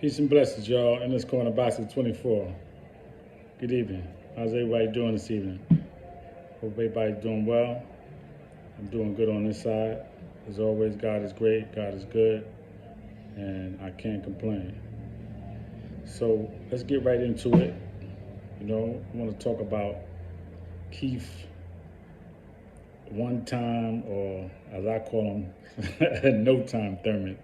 Peace and blessings, y'all. In this corner, box at 24. Good evening. How's everybody doing this evening? Hope everybody's doing well. I'm doing good on this side. As always, God is great, God is good, and I can't complain. So let's get right into it. I want to talk about Keith one time, or as I call him, no time Thurman.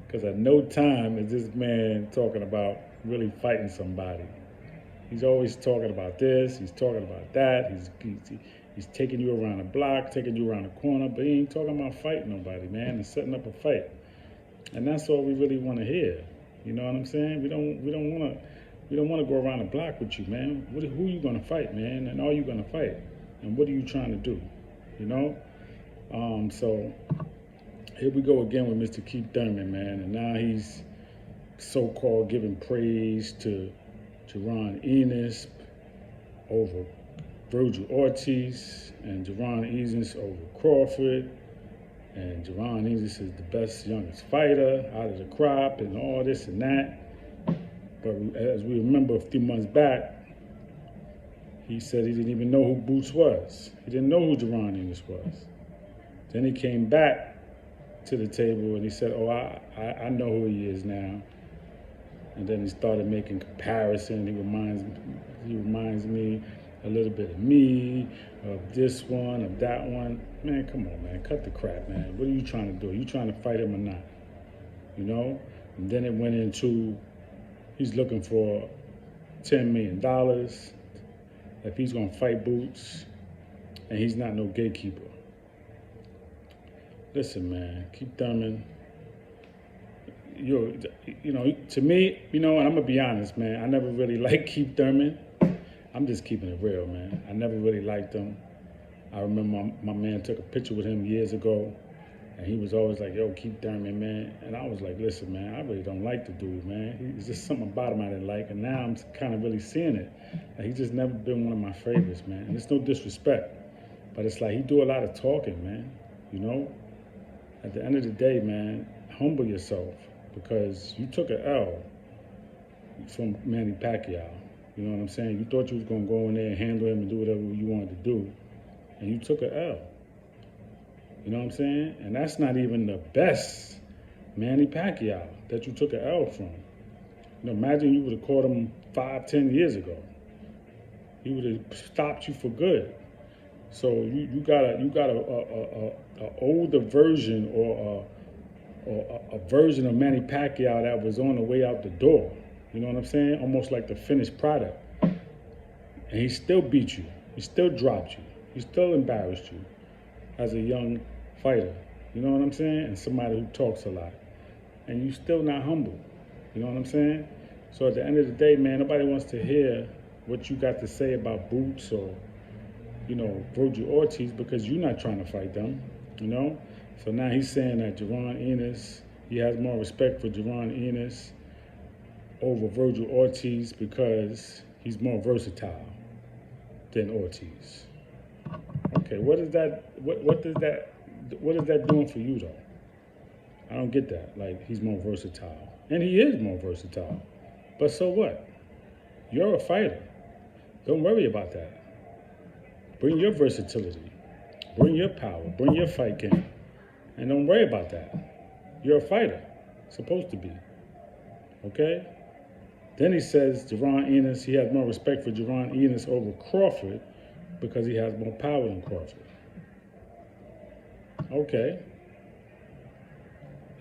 Because at no time is this man talking about really fighting somebody. He's always talking about this, he's talking about that, he's taking you around the block, taking you around the corner, but he ain't talking about fighting nobody, man, and setting up a fight. And that's all we really want to hear. You know what I'm saying? We don't want to go around the block with you, man. Who you gonna fight, man? And are you gonna fight? And what are you trying to do? So here we go again with Mr. Keith Thurman, man. And now he's so-called giving praise to Jaron Ennis over Virgil Ortiz, and Jaron Ennis over Crawford. And Jaron Ennis is the best, youngest fighter out of the crop, and all this and that. But as we remember a few months back, he said he didn't even know who Boots was. He didn't know who Jaron Ennis was. Then he came back to the table and he said, "Oh, I know who he is now." And then he started making comparisons. He reminds me a little bit of me, of this one, of that one. Man, come on, man, cut the crap, man. What are you trying to do? Are you trying to fight him or not? And then it went into he's looking for $10 million if he's gonna fight Boots, and he's not no gatekeeper. Listen, man, Keith Thurman, to me, and I'm gonna be honest, man, I never really liked Keith Thurman. I'm just keeping it real, man. I never really liked him. I remember my man took a picture with him years ago, and he was always like, "Yo, Keith Thurman, man." And I was like, "Listen, man, I really don't like the dude, man. He's just something about him I didn't like." And now I'm kind of really seeing it. Like, he's just never been one of my favorites, man. And it's no disrespect, but it's like he do a lot of talking, man. At the end of the day, man, humble yourself, because you took an L from Manny Pacquiao. You know what I'm saying? You thought you was going to go in there and handle him and do whatever you wanted to do, and you took an L. You know what I'm saying? And that's not even the best Manny Pacquiao that you took an L from. Imagine you would have caught him 5-10 years ago. He would have stopped you for good. So you got a older version, or a version of Manny Pacquiao that was on the way out the door. You know what I'm saying? Almost like the finished product. And he still beat you. He still dropped you. He still embarrassed you as a young fighter. You know what I'm saying? And somebody who talks a lot. And you still not humble. You know what I'm saying? So at the end of the day, man, nobody wants to hear what you got to say about Boots or Virgil Ortiz, because you're not trying to fight them, So now he's saying that Jaron Ennis, he has more respect for Jaron Ennis over Virgil Ortiz because he's more versatile than Ortiz. Okay, what is that doing for you, though? I don't get that. Like, he's more versatile. And he is more versatile. But so what? You're a fighter. Don't worry about that. Bring your versatility, bring your power, bring your fight game, and don't worry about that. You're a fighter, supposed to be, okay? Then he says Jaron Ennis, he has more respect for Jaron Ennis over Crawford because he has more power than Crawford. Okay,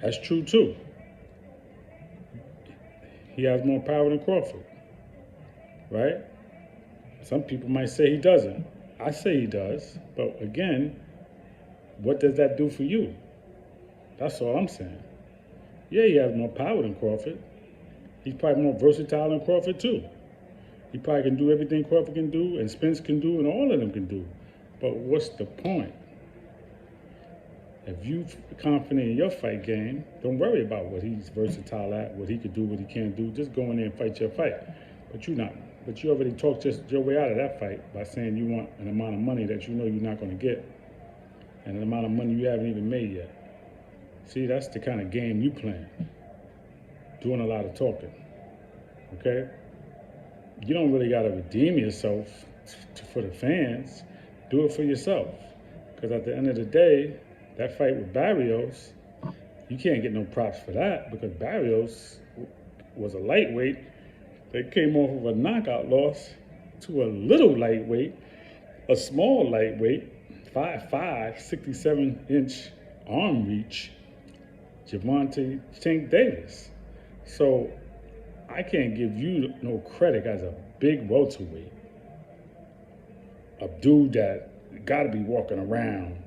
that's true too. He has more power than Crawford, right? Some people might say he doesn't. I say he does, but again, what does that do for you? That's all I'm saying. Yeah, he has more power than Crawford. He's probably more versatile than Crawford too. He probably can do everything Crawford can do, and Spence can do, and all of them can do. But what's the point? If you're confident in your fight game, don't worry about what he's versatile at, what he could do, what he can't do. Just go in there and fight your fight. But you're not. But you already talked just your way out of that fight by saying you want an amount of money that you know you're not going to get, and an amount of money you haven't even made yet. See, that's the kind of game you playing. doing a lot of talking. Okay? You don't really got to redeem yourself for the fans. Do it for yourself. Because at the end of the day, that fight with Barrios, you can't get no props for that because Barrios was a lightweight that came off of a knockout loss to a little lightweight, a small lightweight, 5'5", 67-inch arm reach, Gervonta Tank Davis. So I can't give you no credit as a big welterweight, a dude that got to be walking around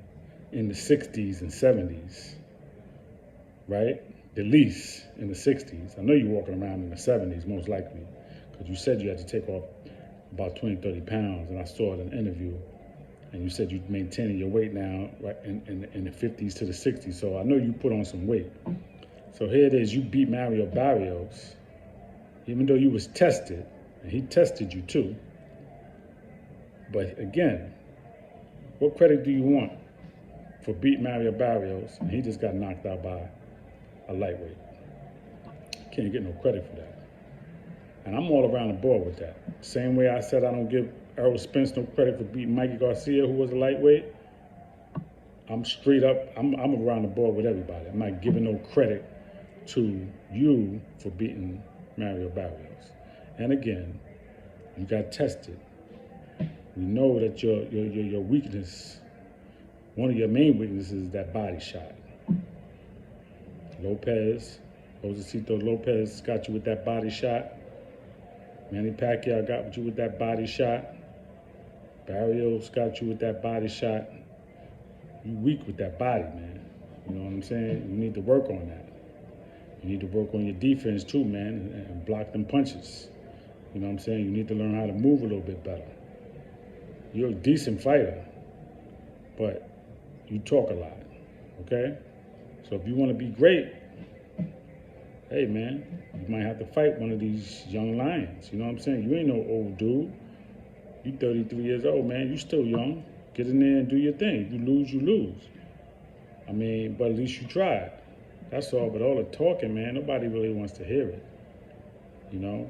in the 60s and 70s, right? At least in the 60s. I know you're walking around in the 70s, most likely, because you said you had to take off about 20, 30 pounds, and I saw it in an interview, and you said you're maintaining your weight now right in the 50s to the 60s, so I know you put on some weight. So here it is, you beat Mario Barrios, even though you was tested, and he tested you too. But again, what credit do you want for beating Mario Barrios, and he just got knocked out by a lightweight? Can't get no credit for that. And I'm all around the board with that. Same way I said I don't give Errol Spence no credit for beating Mikey Garcia, who was a lightweight. I'm straight up, I'm around the board with everybody. I'm not giving no credit to you for beating Mario Barrios. And again, you got tested. We know that your weakness, one of your main weaknesses is that body shot. Josecito Lopez got you with that body shot. Manny Pacquiao got you with that body shot. Barrios got you with that body shot. You weak with that body, man. You know what I'm saying? You need to work on that. You need to work on your defense too, man, and block them punches. You know what I'm saying? You need to learn how to move a little bit better. You're a decent fighter, but you talk a lot, okay? So if you want to be great, hey, man, you might have to fight one of these young lions. You know what I'm saying? You ain't no old dude. You 33 years old, man. You still young. Get in there and do your thing. If you lose, you lose. I mean, but at least you tried. That's all. But all the talking, man, nobody really wants to hear it. You know?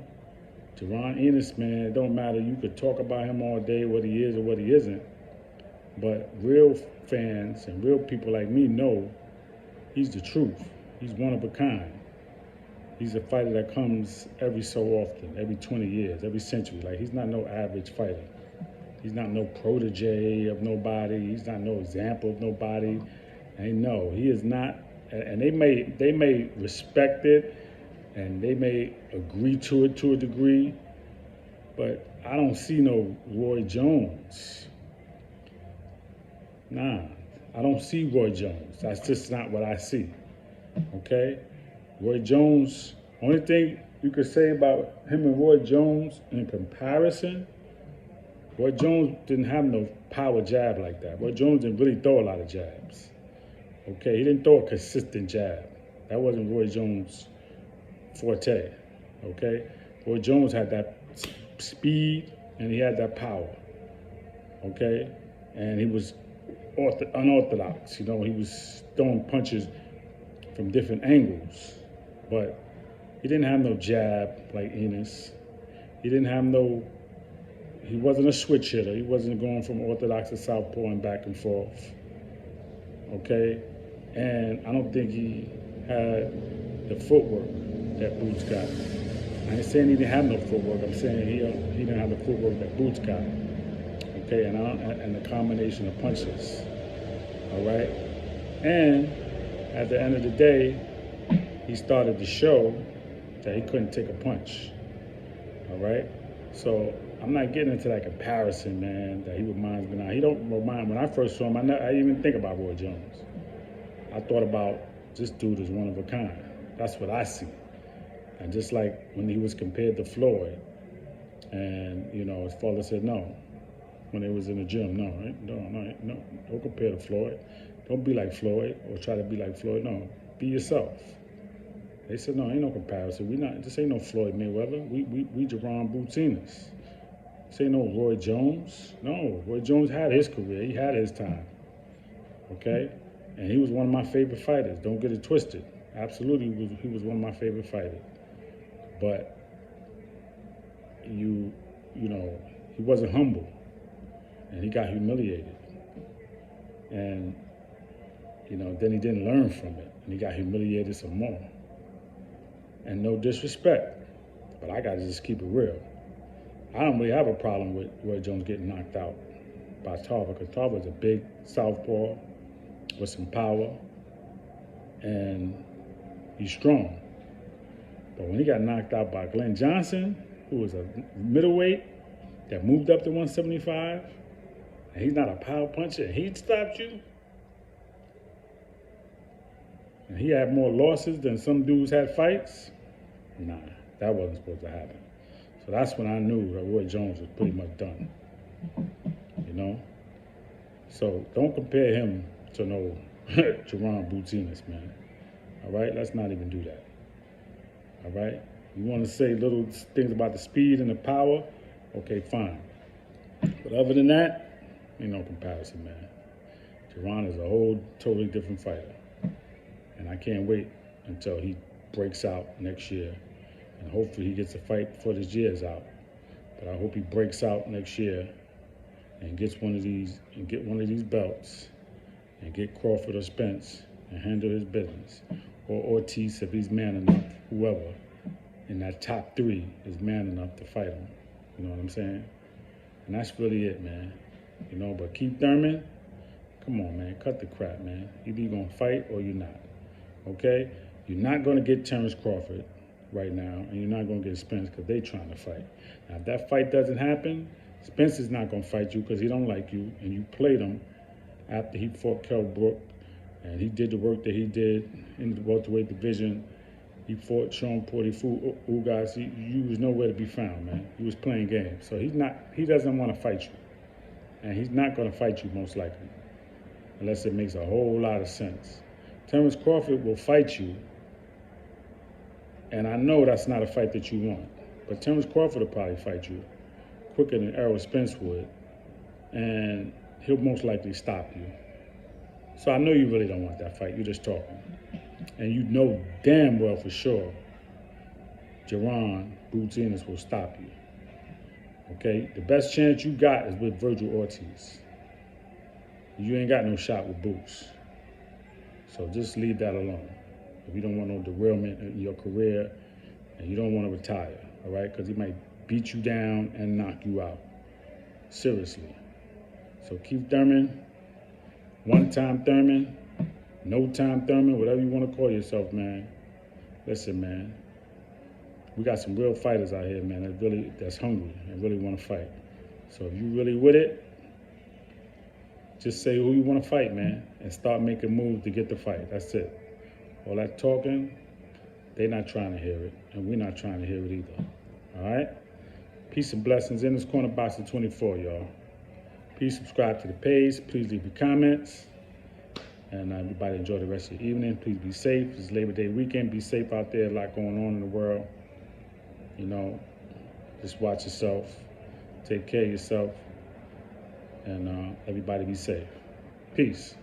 Jaron Ennis, man, it don't matter. You could talk about him all day, what he is or what he isn't. But real fans and real people like me know he's the truth. He's one of a kind. He's a fighter that comes every so often, every 20 years, every century. Like, he's not no average fighter. He's not no protege of nobody. He's not no example of nobody. And no, he is not. And they may respect it, and they may agree to it to a degree, but I don't see no Roy Jones. Nah, I don't see Roy Jones. That's just not what I see, okay? Roy Jones, only thing you could say about him and Roy Jones in comparison, Roy Jones didn't have no power jab like that. Roy Jones didn't really throw a lot of jabs, okay? He didn't throw a consistent jab. That wasn't Roy Jones' forte, okay? Roy Jones had that speed and he had that power, okay? And he was unorthodox, you know, he was throwing punches from different angles, but he didn't have no jab like Ennis. He wasn't a switch hitter. He wasn't going from orthodox to southpaw and back and forth, okay? And I don't think he had the footwork that Boots got. I ain't saying he didn't have no footwork. I'm saying he didn't have the footwork that Boots got. Okay, and the combination of punches. All right? And at the end of the day, he started to show that he couldn't take a punch. All right? So I'm not getting into that comparison, man, that he reminds me now. He don't remind, when I first saw him, I didn't even think about Roy Jones. I thought about this dude is one of a kind. That's what I see. And just like when he was compared to Floyd, and, you know, his father said no. When they was in the gym, no, don't compare to Floyd. Don't be like Floyd or try to be like Floyd. No, be yourself. They said, no, ain't no comparison. This ain't no Floyd Mayweather. We Jaron Ennis. This ain't no Roy Jones. No, Roy Jones had his career. He had his time. Okay? And he was one of my favorite fighters. Don't get it twisted. Absolutely, he was one of my favorite fighters. but you know, he wasn't humble, and he got humiliated, and then he didn't learn from it, and he got humiliated some more. And no disrespect, but I gotta just keep it real. I don't really have a problem with Roy Jones getting knocked out by Tarver, because Tarver's a big southpaw with some power, and he's strong. But when he got knocked out by Glenn Johnson, who was a middleweight that moved up to 175, and he's not a power puncher, and he stopped you, and he had more losses than some dudes had fights, nah, that wasn't supposed to happen. So that's when I knew that Roy Jones was pretty much done, So don't compare him to no Jaron Ennis, man. All right, let's not even do that. All right, you want to say little things about the speed and the power, okay, fine. But other than that, ain't no comparison, man. Jaron is a whole totally different fighter. And I can't wait until he breaks out next year. And hopefully he gets a fight before this year is out. But I hope he breaks out next year and gets one of these belts and get Crawford or Spence and handle his business. Or Ortiz, if he's man enough, whoever in that top 3 is man enough to fight him. You know what I'm saying? And that's really it, man. But Keith Thurman, come on, man, cut the crap, man. Either you're gonna fight or you're not. Okay? You're not gonna get Terrence Crawford right now, and you're not gonna get Spence because they're trying to fight. Now, if that fight doesn't happen, Spence is not gonna fight you because he don't like you, and you played him after he fought Kell Brook, and he did the work that he did in the welterweight division. He fought Sean Porty Ugas. He was nowhere to be found, man. He was playing games. So he doesn't want to fight you. And he's not going to fight you most likely, unless it makes a whole lot of sense. Terrence Crawford will fight you, and I know that's not a fight that you want, but Terrence Crawford will probably fight you quicker than Errol Spence would, and he'll most likely stop you. So I know you really don't want that fight. You're just talking. And you know damn well for sure Jaron Ennis will stop you. Okay? The best chance you got is with Virgil Ortiz. You ain't got no shot with Boots. So just leave that alone. If you don't want no derailment in your career and you don't want to retire, all right? Because he might beat you down and knock you out. Seriously. So Keith Thurman, one-time Thurman, no-time Thurman, whatever you want to call yourself, man. Listen, man, we got some real fighters out here, man, that's hungry and really want to fight. So if you really with it, just say who you want to fight, man, and start making moves to get the fight. That's it. All that talking, they're not trying to hear it, and we're not trying to hear it either. All right? Peace and blessings. In this corner box of 24, y'all. Please subscribe to the page. Please leave your comments. And everybody enjoy the rest of your evening. Please be safe. It's Labor Day weekend. Be safe out there. A lot going on in the world. Just watch yourself. Take care of yourself. And everybody be safe. Peace.